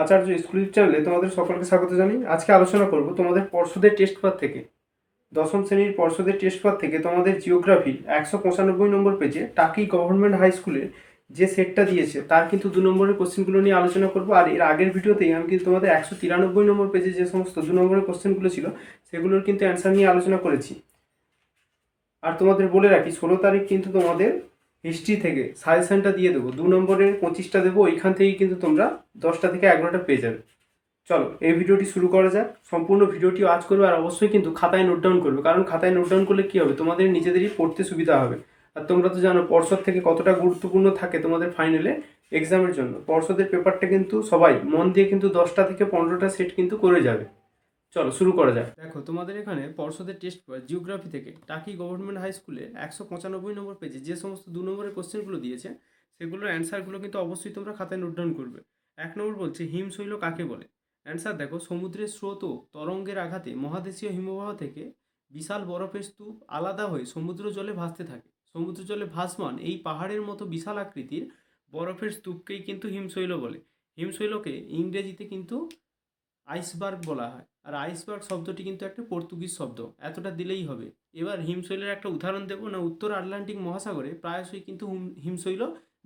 আচার্য school চ্যানেলে তোমাদের সকলকে স্বাগত জানাই। আজকে আলোচনা করব তোমাদের পর্ষদের টেস্ট পেপার থেকে, দশম শ্রেণীর পর্ষদের টেস্ট পেপার থেকে তোমাদের জিওগ্রাফি 195 নম্বর পেজে টাকি গভর্নমেন্ট হাই স্কুলের যে সেটটা দিয়েছে তার কিন্তু 2 নম্বরের কোশ্চেনগুলো নিয়ে আলোচনা করব। আর এর আগের ভিডিওতেই আমি কিন্তু তোমাদের 193 নম্বর পেজে যে সমস্ত 2 নম্বরের কোশ্চেনগুলো ছিল সেগুলোর কিন্তু অ্যান্সার নিয়ে আলোচনা করেছি। আর তোমাদের বলে রাখি 16 তারিখ কিন্তু তোমাদের হিস্ট্রি থেকে সাজেশনটা দিয়ে দেবো, 2 নম্বরের 25টা দেবো, ওইখান থেকেই কিন্তু তোমরা 10টা থেকে 11টা পেয়ে যাবে। চলো এই ভিডিওটি শুরু করা যাক। সম্পূর্ণ ভিডিওটি ওয়াচ করবে আর অবশ্যই কিন্তু খাতায় নোট ডাউন করবে, কারণ খাতায় নোট ডাউন করলে কী হবে, তোমাদের নিজেদেরই পড়তে সুবিধা হবে। আর তোমরা তো জানো পর্ষদ থেকে কতটা গুরুত্বপূর্ণ থাকে তোমাদের ফাইনালে এক্সামের জন্য। পর্ষদের পেপারটা কিন্তু সবাই মন দিয়ে কিন্তু 10টা থেকে 15টা সেট কিন্তু করে যাবে। চলো শুরু করা যাক। দেখো তোমাদের এখানে পর্ষদের টেস্ট পেপার জিওগ্রাফি থেকে টাকি গভর্নমেন্ট হাই স্কুলে 195 নম্বর পেজে যে সমস্ত 2 নম্বরের কোশ্চেনগুলো দিয়েছে সেগুলোর অ্যান্সারগুলো কিন্তু অবশ্যই তোমরা খাতায় নোট ডাউন করবে। 1 নম্বর বলছে হিমশৈল কাকে বলে। অ্যান্সার দেখো, সমুদ্রের স্রোত ও তরঙ্গের আঘাতে মহাদেশীয় হিমবাহ থেকে বিশাল বরফের স্তূপ আলাদা হয়ে সমুদ্র জলে ভাসতে থাকে। সমুদ্র জলে ভাসমান এই পাহাড়ের মতো বিশাল আকৃতির বরফের স্তূপকেই কিন্তু হিমশৈল বলে। হিমশৈলকে ইংরেজিতে কিন্তু আইসবার্গ বলা হয়, আর আইসবার্গ শব্দটি কিন্তু একটা পর্তুগিজ শব্দ, এতটা দিলেই হবে। এবার হিমশৈলের একটা উদাহরণ দেব না, উত্তর আটলান্টিক মহাসাগরে প্রায়শই কিন্তু হিমশৈল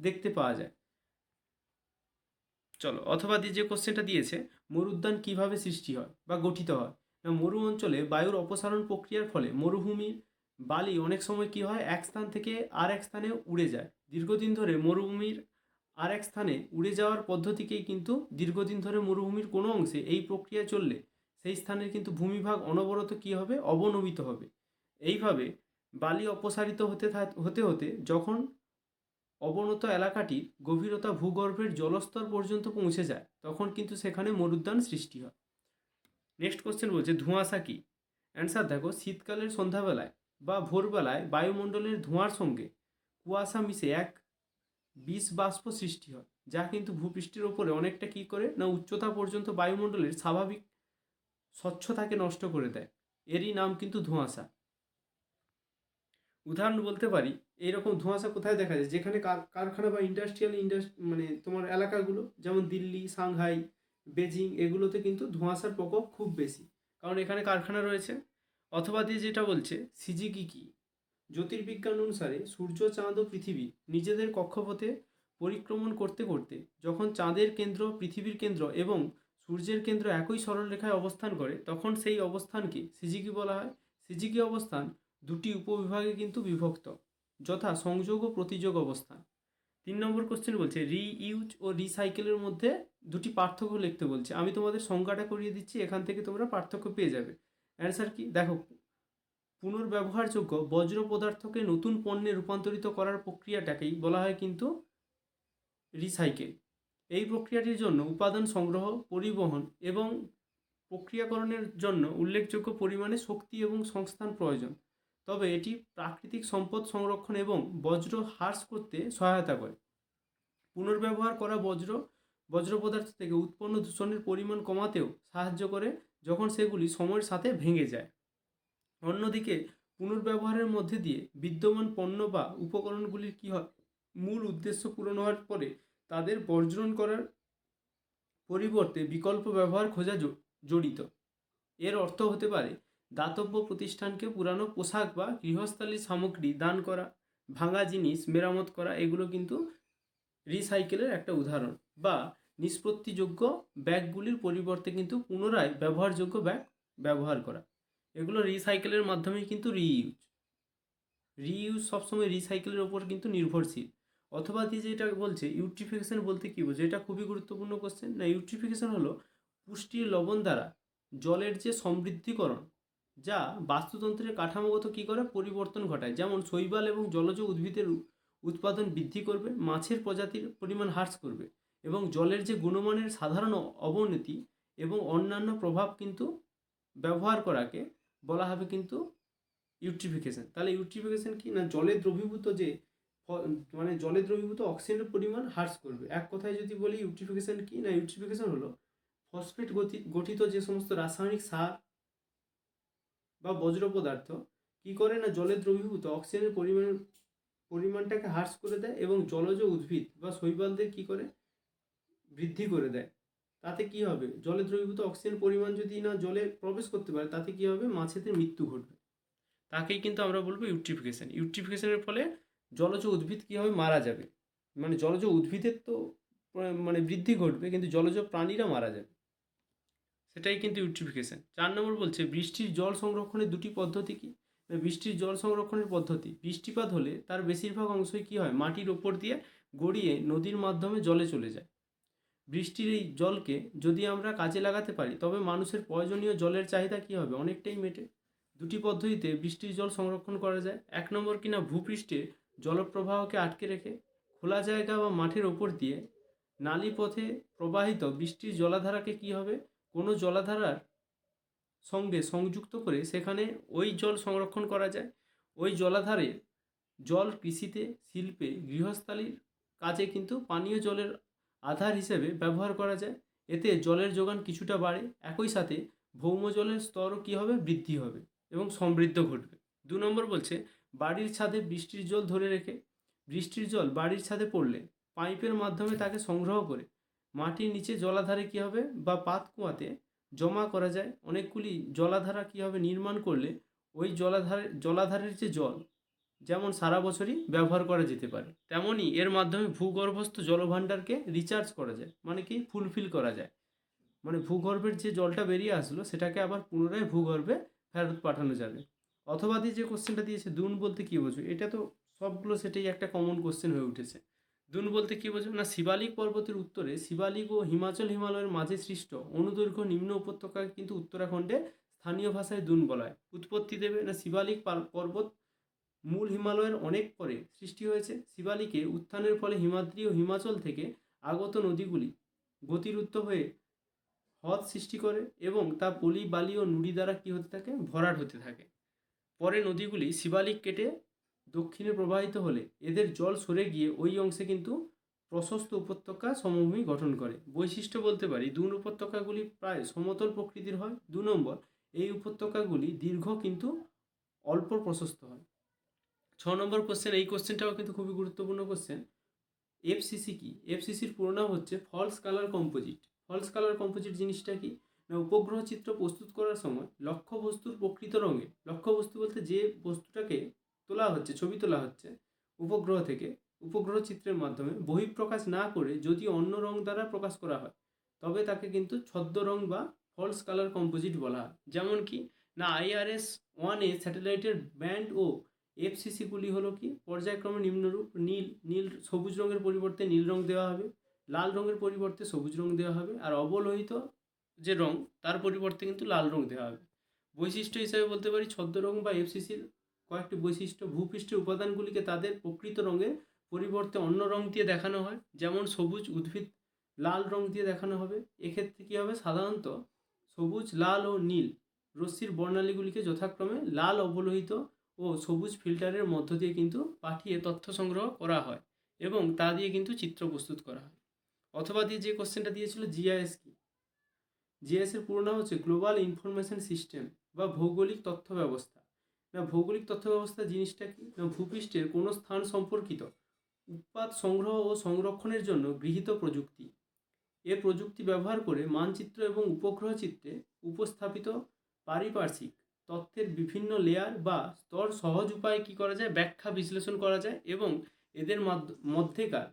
দেখতে পাওয়া যায়। চলো, অথবা দিয়ে যে কোশ্চেনটা দিয়েছে, মরুদ্যান কিভাবে সৃষ্টি হয় বা গঠিত হয় না, মরু অঞ্চলে বায়ুর অপসারণ প্রক্রিয়ার ফলে মরুভূমির বালি অনেক সময় কি হয়, এক স্থান থেকে আর এক স্থানে উড়ে যায়। দীর্ঘদিন ধরে মরুভূমির আর এক স্থানে উড়ে যাওয়ার পদ্ধতিকেই কিন্তু দীর্ঘদিন ধরে মরুভূমির কোনো অংশে এই প্রক্রিয়া চললে সেই স্থানের কিন্তু ভূমিভাগ অনবরত কী হবে, অবনমিত হবে। এইভাবে বালি অপসারিত হতে হতে যখন অবনত এলাকাটির গভীরতা ভূগর্ভের জলস্তর পর্যন্ত পৌঁছে যায় তখন কিন্তু সেখানে মরুদ্যান সৃষ্টি হয়। নেক্সট কোশ্চেন বলছে ধোঁয়াশা কি। অ্যান্সার দেখো, শীতকালের সন্ধ্যাবেলায় বা ভোরবেলায় বায়ুমণ্ডলের ধোঁয়ার সঙ্গে কুয়াশা মিশে এক বিষ বাষ্প সৃষ্টি হয়, যা কিন্তু ভূপৃষ্ঠের ওপরে অনেকটা কী করে না উচ্চতা পর্যন্ত বায়ুমণ্ডলের স্বাভাবিক স্বচ্ছতাকে নষ্ট করে দেয়। এরই নাম কিন্তু ধোঁয়াশা। উদাহরণ বলতে পারি, এইরকম ধোঁয়াশা কোথায় দেখা যায়, যেখানে কারখানা বা ইন্ডাস্ট্রিয়াল মানে তোমার এলাকাগুলো, যেমন দিল্লি, সাংহাই, বেজিং, এগুলোতে কিন্তু ধোঁয়াশার প্রকোপ খুব বেশি, কারণ এখানে কারখানা রয়েছে। অথবা দিয়ে যেটা বলছে সিজিকি কি, জ্যোতির্বিজ্ঞান অনুসারে সূর্য, চাঁদ ও পৃথিবী নিজেদের কক্ষপথে পরিক্রমণ করতে করতে যখন চাঁদের কেন্দ্র, পৃথিবীর কেন্দ্র এবং সূর্যের কেন্দ্র একই সরলরেখায় অবস্থান করে তখন সেই অবস্থানকে সিজিকি বলা হয়। সিজিকি অবস্থান দুটি উপবিভাগে কিন্তু বিভক্ত, যথা সংযোগ ও প্রতিযোগ অবস্থান। 3 নম্বর কোশ্চেন বলছে রিইউজ ও রিসাইকেলের মধ্যে দুটি পার্থক্য লিখতে বলছে। আমি তোমাদের সংজ্ঞাটা করিয়ে দিচ্ছি, এখান থেকে তোমরা পার্থক্য পেয়ে যাবে। অ্যান্সার কি দেখো, পুনর্ব্যবহারযোগ্য বজ্র পদার্থকে নতুন পণ্যে রূপান্তরিত করার প্রক্রিয়াটাকেই বলা হয় কিন্তু রিসাইকেল। এই প্রক্রিয়াটির জন্য উপাদান সংগ্রহ, পরিবহন এবং প্রক্রিয়াকরণের জন্য উল্লেখযোগ্য পরিমাণে শক্তি এবং সংস্থান প্রয়োজন, তবে এটি প্রাকৃতিক সম্পদ সংরক্ষণ এবং বজ্র হ্রাস করতে সহায়তা করে। পুনর্ব্যবহার করা বজ্র পদার্থ থেকে উৎপন্ন দূষণের পরিমাণ কমাতেও সাহায্য করে যখন সেগুলি সময়ের সাথে ভেঙে যায়। অন্যদিকে পুনর্ব্যবহারের মধ্যে দিয়ে বিদ্যমান পণ্য বা উপকরণগুলির কী হয়, মূল উদ্দেশ্য পূরণ হওয়ার পরে তাদের বর্জন করার পরিবর্তে বিকল্প ব্যবহার খোঁজা জড়িত। এর অর্থ হতে পারে দাতব্য প্রতিষ্ঠানকে পুরানো পোশাক বা গৃহস্থালির সামগ্রী দান করা, ভাঙা জিনিস মেরামত করা, এগুলো কিন্তু রিসাইকেলের একটা উদাহরণ। বা নিষ্পত্তিযোগ্য ব্যাগগুলির পরিবর্তে কিন্তু পুনরায় ব্যবহারযোগ্য ব্যাগ ব্যবহার করা, এগুলো রিসাইকেলের মাধ্যমেই কিন্তু রিইউজ সবসময় রিসাইকেলের ওপর কিন্তু নির্ভরশীল। অথবা দিয়ে যেটা বলছে ইউট্রিফিকেশন বলতে কী বোঝে, এটা খুবই গুরুত্বপূর্ণ কোশ্চেন। না, ইউট্রিফিকেশন হলো পুষ্টির লবণ দ্বারা জলের যে সমৃদ্ধিকরণ, যা বাস্তুতন্ত্রের কাঠামোগত কী করে পরিবর্তন ঘটায়, যেমন শৈবাল এবং জলজ উদ্ভিদের উৎপাদন বৃদ্ধি করবে, মাছের প্রজাতির পরিমাণ হ্রাস করবে এবং জলের যে গুণমানের সাধারণ অবনতি এবং অন্যান্য প্রভাব কিন্তু ব্যবহার করাকে বলা হবে কিন্তু ইউট্রিফিকেশন। তাহলে ইউট্রিফিকেশন কি না, জলে দ্রবীভূত জলে দ্রবীভূত অক্সিজেনের পরিমাণ হ্রাস করবে। এক কথায় যদি বলি ইউট্রিফিকেশন কি না, ইউট্রিফিকেশন হলো ফসফেট গঠিত যে সমস্ত রাসায়নিক সার বা বজ্র পদার্থ কি করে না, জলে দ্রবীভূত অক্সিজেনের পরিমাণটাকে হ্রাস করে দেয় এবং জলজ উদ্ভিদ বা শৈবালদের কি করে বৃদ্ধি করে দেয়। তাতে কি হবে, জলে দ্রবীভূত অক্সিজেন পরিমাণ যদি না জলে প্রবেশ করতে পারে, তাতে কি হবে, মাছেদের মৃত্যু ঘটবে। তাকেই কিন্তু আমরা বলবো ইউট্রিফিকেশন। ইউট্রিফিকেশনের ফলে জলজ উদ্ভিদ কী হবে, মারা যাবে। মানে জলজ উদ্ভিদের তো মানে বৃদ্ধি ঘটবে, কিন্তু জলজ প্রাণীরা মারা যাবে, সেটাই কিন্তু ইউট্রিফিকেশন। 4 নম্বর বলছে বৃষ্টির জল সংরক্ষণের দুটি পদ্ধতি কী। বৃষ্টির জল সংরক্ষণের পদ্ধতি, বৃষ্টিপাত হলে তার বেশিরভাগ অংশই কী হয়, মাটির ওপর দিয়ে গড়িয়ে নদীর মাধ্যমে জলে চলে যায়। বৃষ্টির এই জলকে যদি আমরা কাজে লাগাতে পারি, তবে মানুষের প্রয়োজনীয় জলের চাহিদা কী হবে, অনেকটাই মেটে। দুটি পদ্ধতিতে বৃষ্টির জল সংরক্ষণ করা যায়। 1 নম্বর কিনা ভূপৃষ্ঠে জলপ্রবাহকে আটকে রেখে খোলা জায়গা বা মাঠের ওপর দিয়ে নালী পথে প্রবাহিত বৃষ্টির জলাধারাকে কী হবে, কোনো জলাধারার সঙ্গে সংযুক্ত করে সেখানে ওই জল সংরক্ষণ করা যায়। ওই জলাধারের জল কৃষিতে, শিল্পে, গৃহস্থালির কাজে কিন্তু পানীয় জলের আধার হিসেবে ব্যবহার করা যায়। এতে জলের যোগান কিছুটা বাড়ে, একই সাথে ভৌম জলের স্তরও কী হবে, বৃদ্ধি হবে এবং সমৃদ্ধ ঘটবে। 2 নম্বর বলছে বাড়ির ছাদে বৃষ্টির জল ধরে রেখে, বৃষ্টির জল বাড়ির ছাদে পড়লে পাইপের মাধ্যমে তাকে সংগ্রহ করে মাটির নিচে জলাধারে কী হবে বা পাত কুয়াতে জমা করা যায়। অনেকগুলি জলাধারা কী হবে, নির্মাণ করলে ওই জলাধারের যে জল যেমন সারা বছরই ব্যবহার করা যেতে পারে, তেমনই এর মাধ্যমে ভূগর্ভস্থ জলভাণ্ডারকে রিচার্জ করা যায়, মানে কি ফুলফিল করা যায়। মানে ভূগর্ভের যে জলটা বেরিয়ে আসলো সেটাকে আবার পুনরায় ভূগর্ভে ফেরত পাঠানো যাবে। অথবা দিয়ে যে কোশ্চেনটা দিয়েছে, দুন বলতে কী বোঝো, এটা তো সবগুলো সেটাই একটা কমন কোশ্চেন হয়ে উঠেছে। দুন বলতে কী বোঝো না, শিবালিক পর্বতের উত্তরে শিবালিক ও হিমালয়ের মাঝে সৃষ্ট অনুদৈর্ঘ্য নিম্ন উপত্যকাকে কিন্তু উত্তরাখণ্ডে স্থানীয় ভাষায় দুন বলা হয়। উৎপত্তি দেবে না, শিবালিক পর্বত মূল হিমালয়ের অনেক পরে সৃষ্টি হয়েছে। শিবালিকে উত্থানের ফলে হিমাদ্রি ও হিমাচল থেকে আগত নদীগুলি গতিরুদ্ধ হয়ে হ্রদ সৃষ্টি করে এবং তা পলি, বালি ও নুড়ি দ্বারা কী হতে থাকে, ভরাট হতে থাকে। পরে নদীগুলি শিবালিক কেটে দক্ষিণে প্রবাহিত হলে এদের জল সরে গিয়ে ওই অংশে কিন্তু প্রশস্ত উপত্যকা সমভূমি গঠন করে। বৈশিষ্ট্য বলতে পারি, দুন উপত্যকাগুলি প্রায় সমতল প্রকৃতির হয়। 2 নম্বর, এই উপত্যকাগুলি দীর্ঘ কিন্তু অল্প প্রশস্ত হয়। 6 নম্বর কোশ্চেন, এই কোশ্চেনটাও কিন্তু খুবই গুরুত্বপূর্ণ কোশ্চেন। এফসিসি কি? এফসিসির পুরো নাম হচ্ছে false colour composite. False colour composite জিনিসটা কি না, উপগ্রহ চিত্র প্রস্তুত করার সময় লক্ষ্য বস্তুর প্রকৃত রঙে, লক্ষ্য বস্তু বলতে যে বস্তুটাকে তোলা হচ্ছে, ছবি তোলা হচ্ছে উপগ্রহ থেকে, উপগ্রহ চিত্রের মাধ্যমে বহিঃপ্রকাশ না করে যদি অন্য রং দ্বারা প্রকাশ করা হয়, তবে তাকে কিন্তু ছদ্ম রং বা ফলস কালার কম্পোজিট বলা হয়। যেমন কি না, IRS-1A স্যাটেলাইটের ব্যান্ড ও এফসিসিগুলি হলো কি পর্যায়ক্রমে নিম্নরূপ। নীল সবুজ রঙের পরিবর্তে নীল রং দেওয়া হবে, লাল রঙের পরিবর্তে সবুজ রং দেওয়া হবে, আর অবলোহিত যে রং তার পরিবর্তে কিন্তু লাল রং দেওয়া হবে। বৈশিষ্ট্য হিসাবে বলতে পারি, ছদ্ম রং বা এফসিসির কয়েকটি বৈশিষ্ট্য: ভূপৃষ্ঠের উপাদানগুলিকে তাদের প্রকৃত রঙের পরিবর্তে অন্য রং দিয়ে দেখানো হয়, যেমন সবুজ উদ্ভিদ লাল রং দিয়ে দেখানো হবে। এক্ষেত্রে কী হবে, সাধারণত সবুজ, লাল ও নীল রশ্মির বর্ণালীগুলিকে যথাক্রমে লাল অবলোহিত ও সবুজ ফিল্টারের মধ্য দিয়ে কিন্তু পাঠিয়ে তথ্য সংগ্রহ করা হয় এবং তা দিয়ে কিন্তু চিত্র প্রস্তুত করা হয়। অথবা দিয়ে যে কোশ্চেনটা দিয়েছিল, জিআইএস কি? জিআইএস এর পুরো নাম হচ্ছে গ্লোবাল ইনফরমেশন সিস্টেম বা ভৌগোলিক তথ্য ব্যবস্থা। না, ভৌগোলিক তথ্য ব্যবস্থা জিনিসটা কি না, ভূপৃষ্ঠের কোনো স্থান সম্পর্কিত উৎপাত সংগ্রহ ও সংরক্ষণের জন্য গৃহীত প্রযুক্তি। এ প্রযুক্তি ব্যবহার করে মানচিত্র এবং উপগ্রহ চিত্রে উপস্থাপিত পারিপার্শ্বিক তথ্যের বিভিন্ন লেয়ার বা স্তর সহজ উপায়ে কী করা যায়, ব্যাখ্যা বিশ্লেষণ করা যায় এবং এদের মধ্যেকার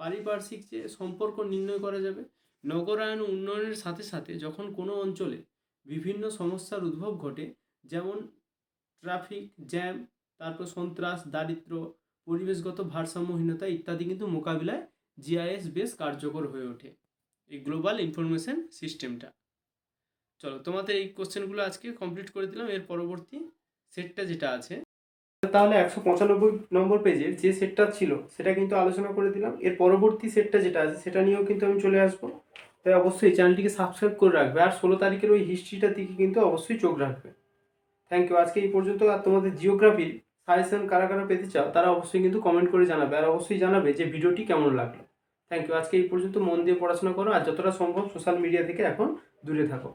পারিপার্শ্বিক যে সম্পর্ক নির্ণয় করা যাবে। নগরায়ন উন্নয়নের সাথে সাথে যখন কোনো অঞ্চলে বিভিন্ন সমস্যার উদ্ভব ঘটে, যেমন ট্রাফিক জ্যাম, তারপর সন্ত্রাস, দারিদ্র্য, পরিবেশগত ভারসাম্যহীনতা ইত্যাদি কিন্তু মোকাবিলায় জিআইএস বেশ কার্যকর হয়ে ওঠে এই গ্লোবাল ইনফরমেশন সিস্টেমটা। চলো, তোমাদের এই কোশ্চেনগুলো আজকে কমপ্লিট করে দিলাম। এর পরবর্তী সেটটা যেটা আছে, তাহলে 195 নম্বর পেজের যে সেটটা ছিল সেটা কিন্তু আলোচনা করে দিলাম। এর পরবর্তী সেটটা যেটা আছে সেটা নিয়েও কিন্তু আমি চলে আসবো, তাই অবশ্যই চ্যানেলটিকে সাবস্ক্রাইব করে রাখবে আর 16 তারিখের ওই হিস্ট্রিটার দিকে কিন্তু অবশ্যই চোখ রাখবে। Thank you. আজকে এই পর্যন্ত। আর তোমাদের জিওগ্রাফির সাজেশন কারা কারা পেতে চাও তারা অবশ্যই কিন্তু কমেন্ট করে জানাবে, আর অবশ্যই জানাবে যে ভিডিওটি কেমন লাগলো। Thank you. আজকে এই পর্যন্ত। মন দিয়ে পড়াশোনা করো আর যতটা সম্ভব সোশ্যাল মিডিয়া থেকে এখন দূরে থাকো।